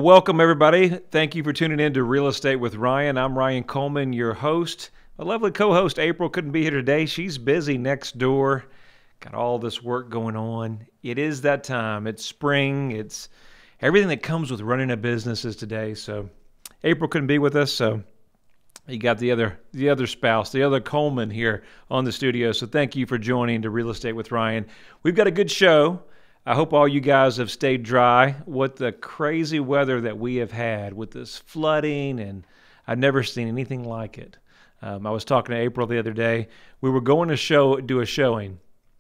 welcome everybody. Thank you for tuning in to Real Estate with Ryan. I'm Ryan Coleman, your host. A lovely co-host, April, couldn't be here today. She's busy next door. Got all this work going on. It is that time. It's spring. It's everything that comes with running a business is today. So April couldn't be with us. So you got the other spouse, the other Coleman here on the studio. So thank you for joining to Real Estate with Ryan. We've got a good show. I hope all you guys have stayed dry. What the crazy weather that we have had with this flooding, and I've never seen anything like it. I was talking to April the other day. We were going to do a showing,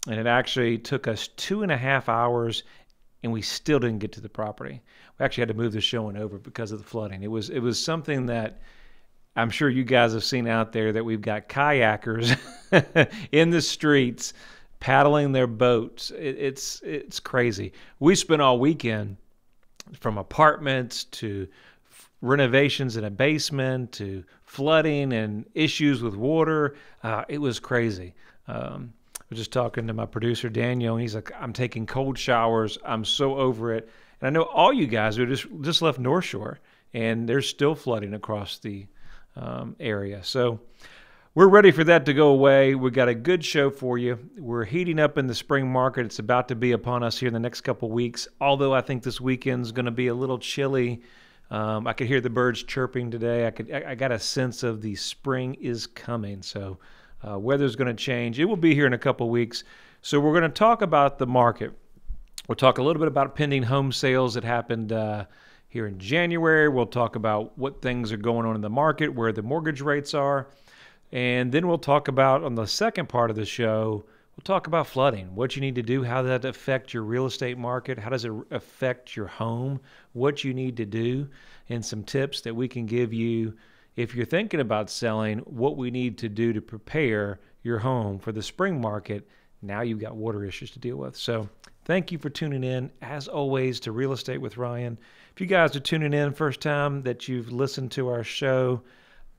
and it actually took us 2.5 hours, and we still didn't get to the property. We actually had to move the showing over because of the flooding. It was something that I'm sure you guys have seen out there, that we've got kayakers in the streets paddling their boats. It's crazy. We spent all weekend, from apartments to renovations in a basement to flooding and issues with water. It was crazy. I was just talking to my producer, Daniel, and he's like, I'm taking cold showers. I'm so over it. And I know all you guys are just left North Shore, and there's still flooding across the area. So we're ready for that to go away. We got a good show for you. We're heating up in the spring market. It's about to be upon us here in the next couple weeks, although I think this weekend's going to be a little chilly. I could hear the birds chirping today. I got a sense of the spring is coming. So weather's going to change. It will be here in a couple weeks. So we're going to talk about the market. We'll talk a little bit about pending home sales that happened here in January. We'll talk about what things are going on in the market, where the mortgage rates are. And then we'll talk about, on the second part of the show, we'll talk about flooding, what you need to do, how does that affect your real estate market, how does it affect your home, what you need to do, and some tips that we can give you if you're thinking about selling, what we need to do to prepare your home for the spring market. Now you've got water issues to deal with. So thank you for tuning in, as always, to Real Estate with Ryan. If you guys are tuning in first time that you've listened to our show,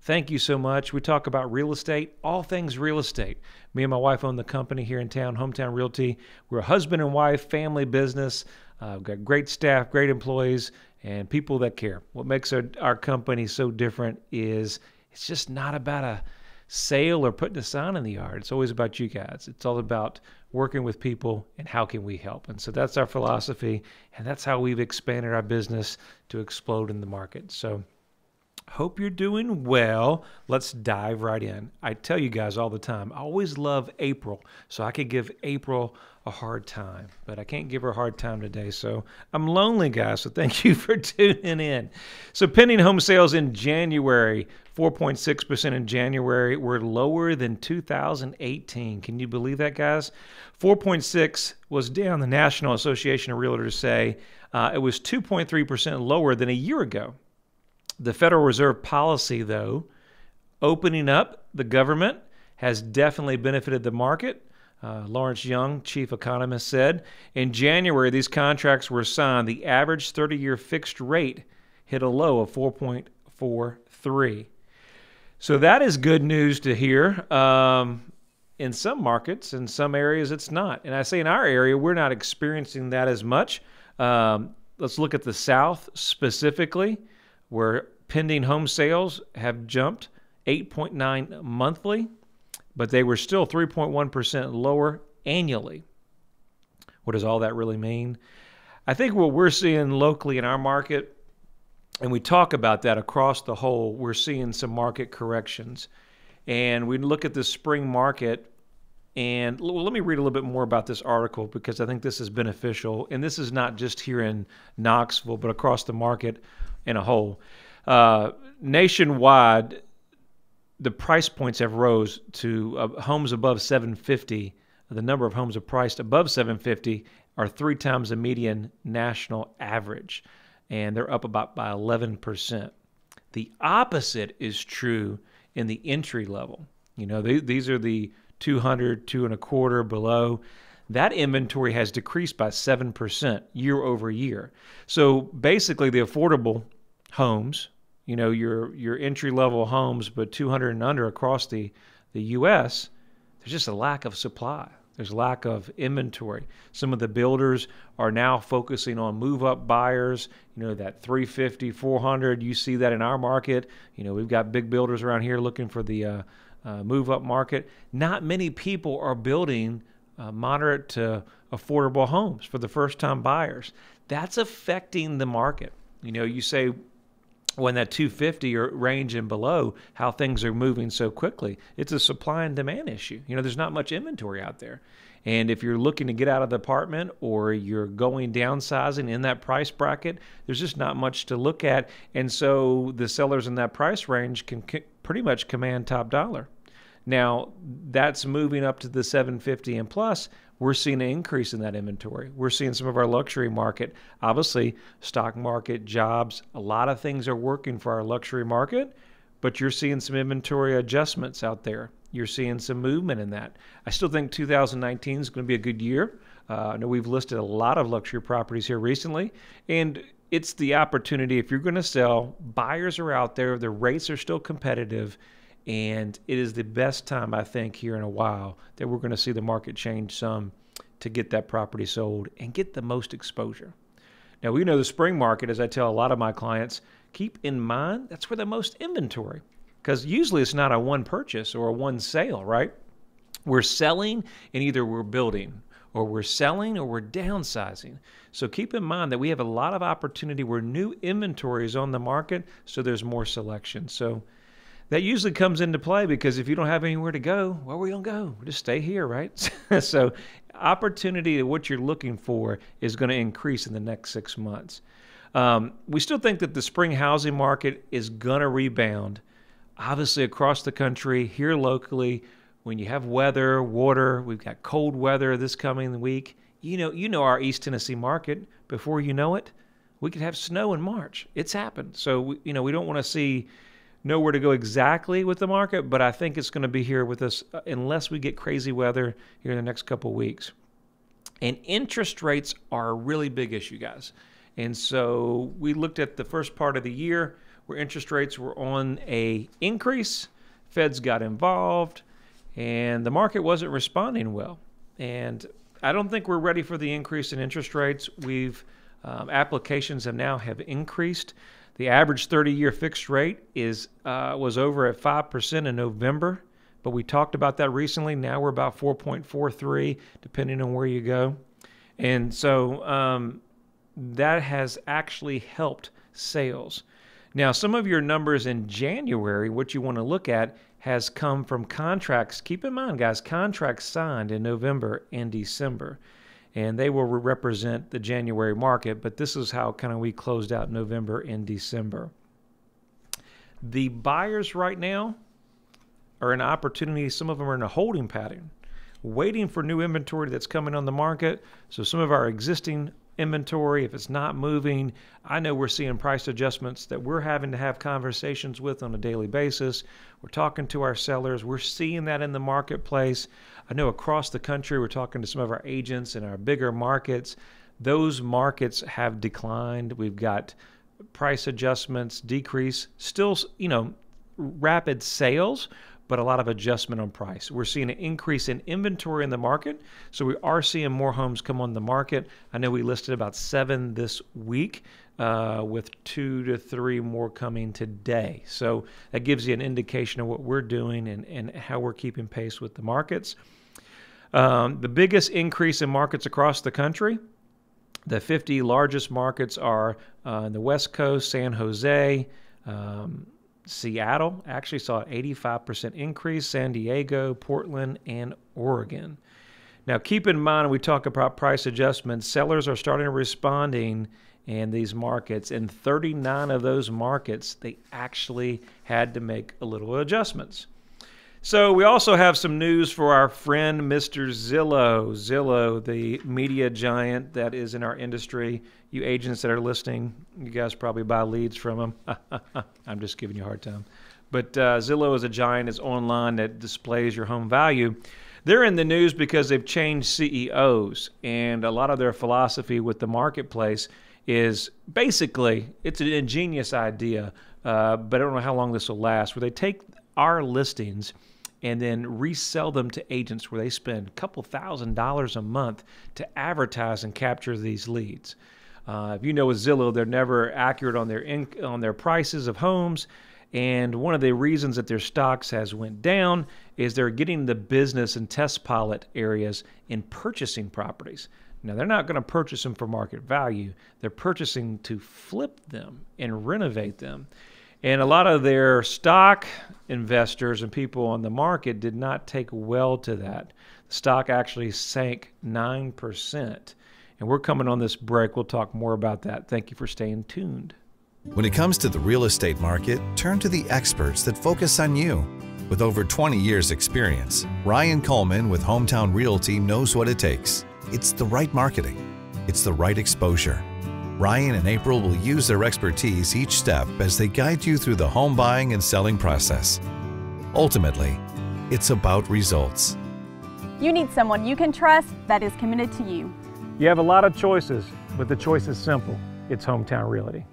thank you so much. We talk about real estate, all things real estate. Me and my wife own the company here in town, Hometown Realty. We're a husband and wife family business. We've got great staff, great employees, and people that care. What makes our company so different is it's just not about a sale or putting a sign in the yard. It's always about you guys. It's all about working with people and how can we help. And so that's our philosophy, and that's how we've expanded our business to explode in the market. So hope you're doing well. Let's dive right in. I tell you guys all the time, I always love April, so I could give April a hard time, but I can't give her a hard time today. So I'm lonely, guys, so thank you for tuning in. So pending home sales in January, 4.6% in January. We're lower than 2018. Can you believe that, guys? 4.6 was down. The National Association of Realtors say it was 2.3% lower than a year ago. The Federal Reserve policy, though, opening up the government, has definitely benefited the market. Lawrence Young, chief economist, said in January these contracts were signed. The average 30-year fixed rate hit a low of 4.43. So that is good news to hear. In some markets, in some areas, it's not. And I say in our area, we're not experiencing that as much. Let's look at the South specifically, where pending home sales have jumped 8.9 monthly, but they were still 3.1% lower annually. What does all that really mean? I think what we're seeing locally in our market, and we talk about that across the whole, we're seeing some market corrections. And we look at the spring market, and let me read a little bit more about this article because I think this is beneficial. And this is not just here in Knoxville, but across the market in a whole. Nationwide, the price points have rose to homes above 750. The number of homes are priced above 750 are 3 times the median national average, and they're up about by 11%. The opposite is true in the entry level. You know, these are the 200, 2.25 below. That inventory has decreased by 7% year over year. So basically, the affordable homes, you know, your entry-level homes, but 200 and under across the U.S., there's just a lack of supply. There's lack of inventory. Some of the builders are now focusing on move-up buyers, that 350, 400. You see that in our market. We've got big builders around here looking for the move-up market. Not many people are building moderate to affordable homes for the first-time buyers. That's affecting the market. You say when that 250 or range and below, how things are moving so quickly. It's a supply and demand issue. There's not much inventory out there. And if you're looking to get out of the apartment or you're going downsizing in that price bracket, there's just not much to look at. And so the sellers in that price range can pretty much command top dollar. Now, that's moving up to the 750 and plus. We're seeing an increase in that inventory. We're seeing some of our luxury market, obviously, stock market, jobs, a lot of things are working for our luxury market, but you're seeing some inventory adjustments out there. You're seeing some movement in that. I still think 2019 is going to be a good year. I know we've listed a lot of luxury properties here recently, and it's the opportunity. If you're going to sell, buyers are out there, the rates are still competitive, and it is the best time, I think, here in a while that we're going to see the market change some to get that property sold and get the most exposure. Now, we know the spring market, as I tell a lot of my clients, keep in mind that's where the most inventory, because usually it's not a one purchase or a one sale, right? We're selling and either we're building, or we're selling or we're downsizing. So keep in mind that we have a lot of opportunity where new inventory is on the market, so there's more selection. So that usually comes into play because if you don't have anywhere to go, where are we going to go? We'll just stay here, right? So opportunity, what you're looking for, is going to increase in the next 6 months. We still think that the spring housing market is going to rebound. Obviously, across the country, here locally, when you have weather, water, we've got cold weather this coming week. You know our East Tennessee market. Before you know it, we could have snow in March. It's happened. So, we don't want to know where to go exactly with the market, but I think it's going to be here with us unless we get crazy weather here in the next couple of weeks. And interest rates are a really big issue, guys. And so we looked at the first part of the year where interest rates were on a increase. Feds got involved, and the market wasn't responding well. And I don't think we're ready for the increase in interest rates. Applications have increased. The average 30-year fixed rate was over at 5% in November, but we talked about that recently. Now we're about 4.43, depending on where you go. And so that has actually helped sales. Now, some of your numbers in January, what you want to look at, has come from contracts. Keep in mind, guys, contracts signed in November and December. And they will represent the January market, but this is how kind of we closed out November and December. The buyers right now are in opportunity. Some of them are in a holding pattern, waiting for new inventory that's coming on the market. So some of our existing inventory, if it's not moving, I know we're seeing price adjustments that we're having to have conversations with on a daily basis. We're talking to our sellers. We're seeing that in the marketplace. I know across the country, we're talking to some of our agents in our bigger markets. Those markets have declined. We've got price adjustments, decrease, still, rapid sales, but a lot of adjustment on price. We're seeing an increase in inventory in the market, so we are seeing more homes come on the market. I know we listed about 7 this week, with 2 to 3 more coming today. So that gives you an indication of what we're doing and how we're keeping pace with the markets. The biggest increase in markets across the country, the 50 largest markets are on the West Coast, San Jose, Seattle actually saw an 85% increase, San Diego, Portland, and Oregon. Now, keep in mind, we talk about price adjustments. Sellers are starting to responding in these markets. In 39 of those markets, they actually had to make a little adjustments. So we also have some news for our friend, Mr. Zillow. Zillow, the media giant that is in our industry. You agents that are listening, you guys probably buy leads from them. I'm just giving you a hard time. But Zillow is a giant. It's online that displays your home value. They're in the news because they've changed CEOs, and a lot of their philosophy with the marketplace is basically, it's an ingenious idea, but I don't know how long this will last, where they take our listings and then resell them to agents where they spend a couple $1,000s a month to advertise and capture these leads. If you know with Zillow, they're never accurate on their prices of homes, and one of the reasons that their stocks has went down is they're getting the business and test pilot areas in purchasing properties. Now, they're not going to purchase them for market value. They're purchasing to flip them and renovate them. And a lot of their stock investors and people on the market did not take well to that. The stock actually sank 9%. And we're coming on this break. We'll talk more about that. Thank you for staying tuned. When it comes to the real estate market, turn to the experts that focus on you. With over 20 years experience, Ryan Coleman with Hometown Realty knows what it takes. It's the right marketing. It's the right exposure. Ryan and April will use their expertise each step as they guide you through the home buying and selling process. Ultimately, it's about results. You need someone you can trust that is committed to you. You have a lot of choices, but the choice is simple. It's Hometown Realty.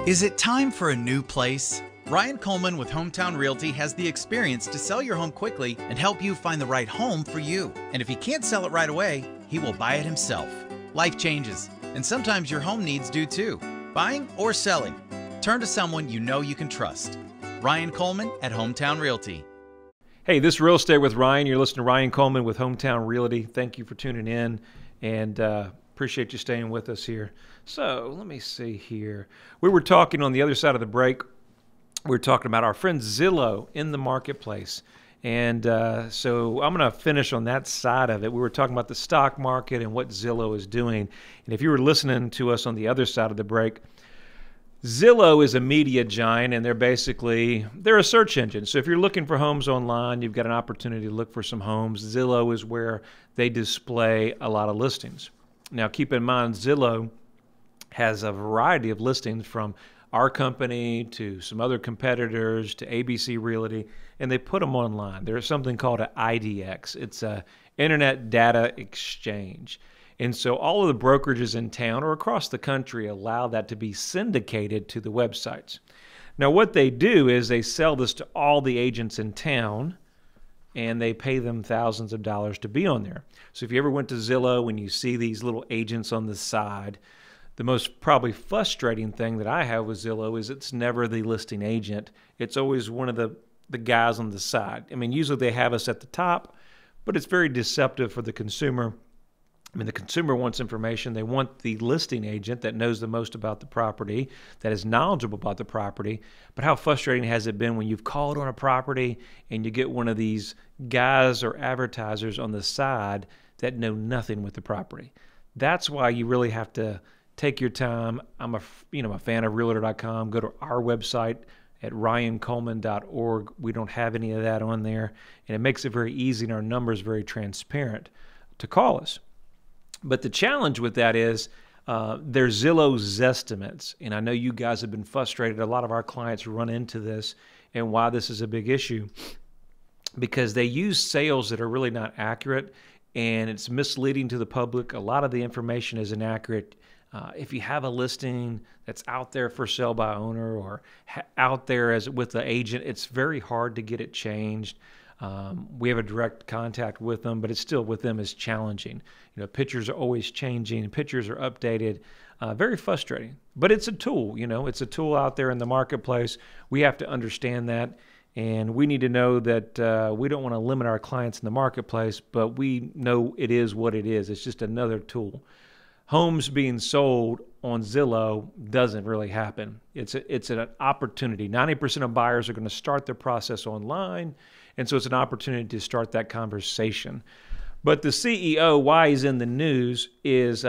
Is it time for a new place? Ryan Coleman with Hometown Realty has the experience to sell your home quickly and help you find the right home for you. And if he can't sell it right away, he will buy it himself. Life changes, and sometimes your home needs do too. Buying or selling, turn to someone you know you can trust. Ryan Coleman at Hometown Realty. Hey, this is Real Estate with Ryan. You're listening to Ryan Coleman with Hometown Realty. Thank you for tuning in, and appreciate you staying with us here. So let me see here. We were talking on the other side of the break. We were talking about our friend Zillow in the marketplace. And so I'm going to finish on that side of it. We were talking about the stock market and what Zillow is doing. And if you were listening to us on the other side of the break, Zillow is a media giant, and they're a search engine. So if you're looking for homes online, you've got an opportunity to look for some homes. Zillow is where they display a lot of listings. Now, keep in mind, Zillow has a variety of listings from our company to some other competitors to ABC Realty, and they put them online. There's something called an IDX. It's a Internet Data Exchange. And so all of the brokerages in town or across the country allow that to be syndicated to the websites. Now, what they do is they sell this to all the agents in town, and they pay them thousands of dollars to be on there. So if you ever went to Zillow and you see these little agents on the side, the most probably frustrating thing that I have with Zillow is it's never the listing agent. It's always one of the guys on the side. I mean, usually they have us at the top, but it's very deceptive for the consumer. I mean, the consumer wants information. They want the listing agent that knows the most about the property, that is knowledgeable about the property. But how frustrating has it been when you've called on a property and you get one of these guys or advertisers on the side that know nothing with the property? That's why you really have to take your time. I'm a fan of Realtor.com. Go to our website at ryancoleman.org. We don't have any of that on there, and it makes it very easy, and our numbers very transparent to call us. But the challenge with that is they're Zillow's estimates, and I know you guys have been frustrated. A lot of our clients run into this, and why this is a big issue, because they use sales that are really not accurate, and it's misleading to the public. A lot of the information is inaccurate. If you have a listing that's out there for sale by owner or out there as with the agent, it's very hard to get it changed. We have a direct contact with them, but it's still with them is challenging. Pictures are always changing. Pictures are updated. Very frustrating, but it's a tool. It's a tool out there in the marketplace. We have to understand that, and we need to know that we don't want to limit our clients in the marketplace, but we know it is what it is. It's just another tool. Homes being sold on Zillow doesn't really happen. It's an opportunity. 90% of buyers are going to start their process online, and so it's an opportunity to start that conversation. But the CEO, why he's in the news, is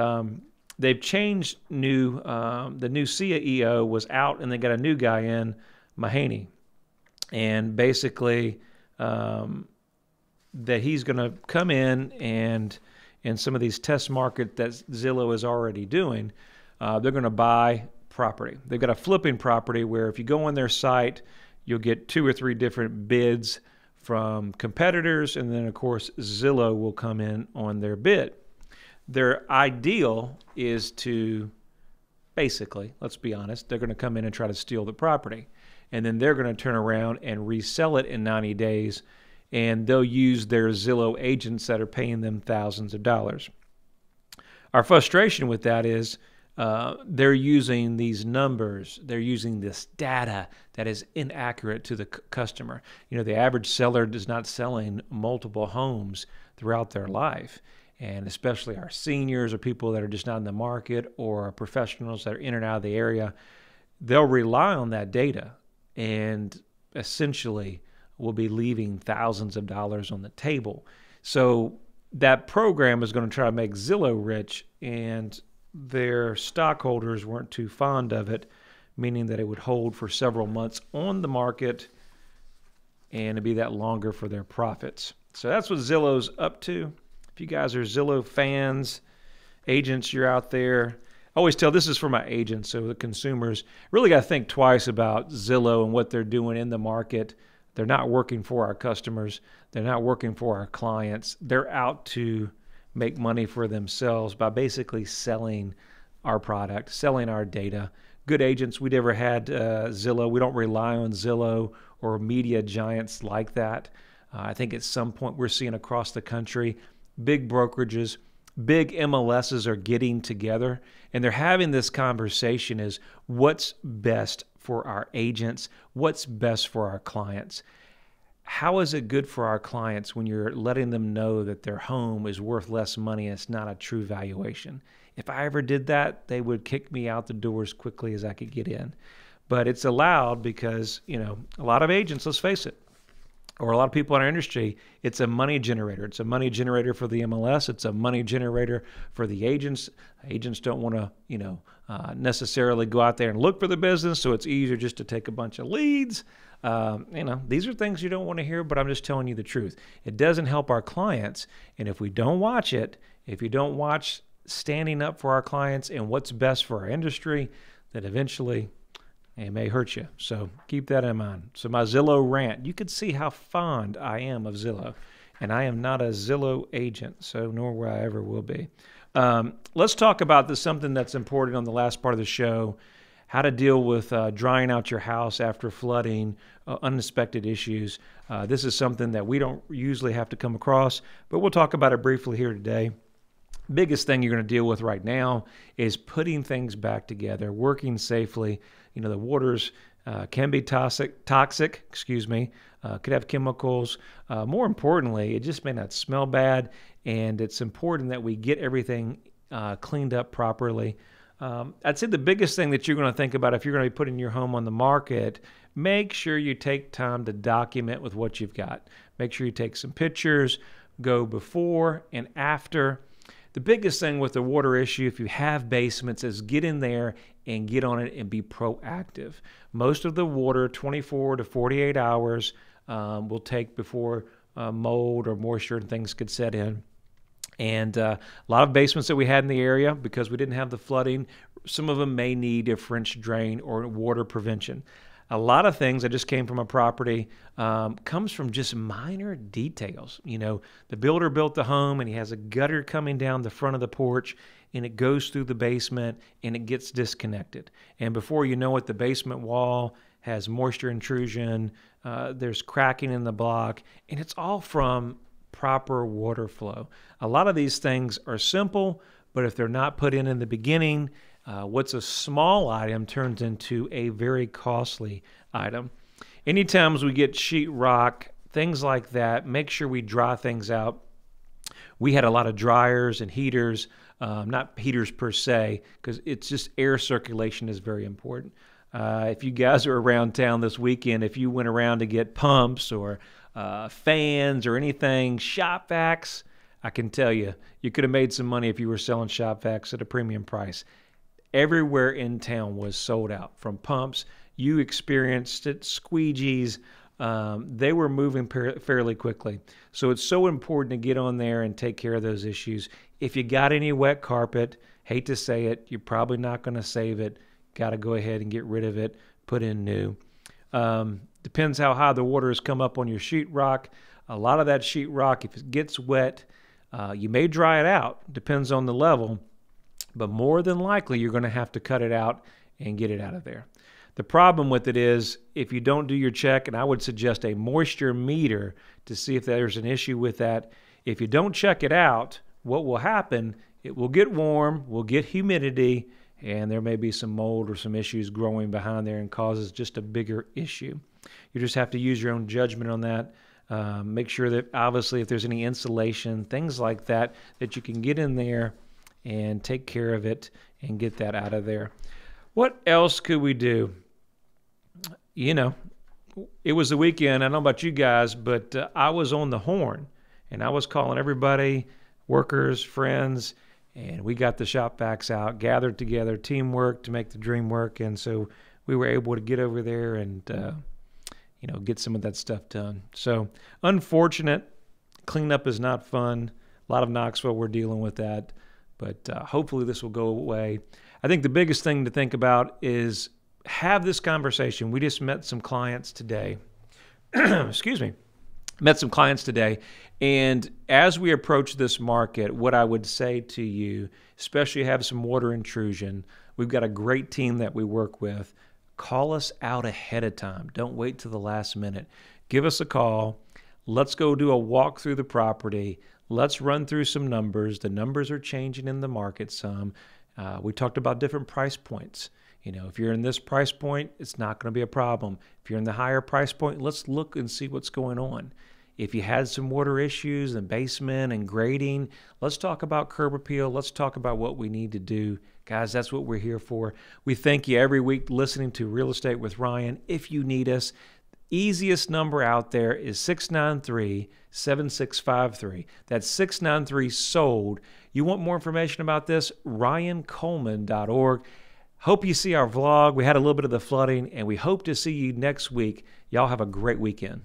they've changed the new CEO was out, and they got a new guy in, Mahaney, and basically that he's going to come in and some of these test market that Zillow is already doing, they're going to buy property. They've got a flipping property where if you go on their site, you'll get 2 or 3 different bids from competitors, and then, of course, Zillow will come in on their bid. Their ideal is to basically, let's be honest, they're going to come in and try to steal the property. And then they're going to turn around and resell it in 90 days. And they'll use their Zillow agents that are paying them thousands of dollars. Our frustration with that is they're using these numbers. They're using this data that is inaccurate to the customer. You know, the average seller is not selling multiple homes throughout their life. And especially our seniors or people that are just not in the market or professionals that are in and out of the area, they'll rely on that data and essentially will be leaving thousands of dollars on the table. So that program is going to try to make Zillow rich, and their stockholders weren't too fond of it, meaning that it would hold for several months on the market and it'd be that longer for their profits. So that's what Zillow's up to. If you guys are Zillow fans, agents, you're out there. I always tell, this is for my agents, so the consumers really got to think twice about Zillow and what they're doing in the market. They're not working for our customers. They're not working for our clients. They're out to make money for themselves by basically selling our product, selling our data. Good agents, we never had Zillow. We don't rely on Zillow or media giants like that. I think at some point we're seeing across the country, big brokerages, big MLSs are getting together, and they're having this conversation is what's best for our agents, what's best for our clients. How is it good for our clients when you're letting them know that their home is worth less money and it's not a true valuation? If I ever did that, they would kick me out the door as quickly as I could get in. But it's allowed because, you know, a lot of agents, let's face it, or a lot of people in our industry, it's a money generator. It's a money generator for the MLS. It's a money generator for the agents. Agents don't want to, necessarily go out there and look for the business, so it's easier just to take a bunch of leads. These are things you don't want to hear, but I'm just telling you the truth. It doesn't help our clients, and if we don't watch it, if you don't watch standing up for our clients and what's best for our industry, then eventually it may hurt you. So keep that in mind. So my Zillow rant, you could see how fond I am of Zillow. And I am not a Zillow agent, so nor will I ever will be. Let's talk about something that's important on the last part of the show, how to deal with drying out your house after flooding, unexpected issues. This is something that we don't usually have to come across, but we'll talk about it briefly here today. Biggest thing you're going to deal with right now is putting things back together, working safely. You know, the waters can be toxic, could have chemicals. More importantly, it just may not smell bad, and it's important that we get everything cleaned up properly. I'd say the biggest thing that you're going to think about if you're going to be putting your home on the market, make sure you take time to document with what you've got. Make sure you take some pictures, go before and after. The biggest thing with the water issue, if you have basements, is get in there and get on it and be proactive. Most of the water, 24 to 48 hours, will take before mold or moisture and things could set in. And a lot of basements that we had in the area, because we didn't have the flooding, some of them may need a French drain or water prevention. A lot of things that just came from a property comes from just minor details. You know, the builder built the home and he has a gutter coming down the front of the porch and it goes through the basement and it gets disconnected. And before you know it, the basement wall has moisture intrusion, there's cracking in the block, and it's all from proper water flow. A lot of these things are simple, but if they're not put in the beginning, what's a small item turns into a very costly item. Anytime we get sheetrock, things like that, make sure we dry things out. We had a lot of dryers and heaters, not heaters per se, because it's just air circulation is very important. If you guys are around town this weekend, if you went around to get pumps or fans or anything, shop vacs, I can tell you, you could have made some money if you were selling shop vacs at a premium price. Everywhere in town was sold out, from pumps. You experienced it, squeegees. They were moving fairly quickly. So it's so important to get on there and take care of those issues. If you got any wet carpet, hate to say it, you're probably not going to save it. Got to go ahead and get rid of it, put in new. Depends how high the water has come up on your sheetrock. A lot of that sheetrock, if it gets wet, You may dry it out, depends on the level, but more than likely you're going to have to cut it out and get it out of there. The problem with it is if you don't do your check, and I would suggest a moisture meter to see if there's an issue with that. If you don't check it out, what will happen, it will get warm, will get humidity, and there may be some mold or some issues growing behind there and causes just a bigger issue. You just have to use your own judgment on that. Make sure that obviously if there's any insulation, things like that, that you can get in there and take care of it and get that out of there. What else could we do? You know, it was the weekend. I don't know about you guys, but I was on the horn and I was calling everybody, workers, friends, and we got the shop vacs out, gathered together, teamwork to make the dream work. And so we were able to get over there and, get some of that stuff done. So unfortunate. Cleanup is not fun. A lot of Knoxville, we're dealing with that. But hopefully this will go away. I think the biggest thing to think about is have this conversation. We just met some clients today. Excuse me. Met some clients today. And as we approach this market, what I would say to you, especially have some water intrusion, we've got a great team that we work with. Call us out ahead of time. Don't wait till the last minute. Give us a call. Let's go do a walk through the property. Let's run through some numbers. The numbers are changing in the market some. We talked about different price points. If you're in this price point, it's not going to be a problem. If you're in the higher price point, let's look and see what's going on. If you had some water issues in basement and grading, let's talk about curb appeal. Let's talk about what we need to do. Guys, that's what we're here for. We thank you every week listening to Real Estate with Ryan. If you need us, easiest number out there is 693-7653. That's 693-SOLD. You want more information about this? RyanColeman.org. Hope you see our vlog. We had a little bit of the flooding, and we hope to see you next week. Y'all have a great weekend.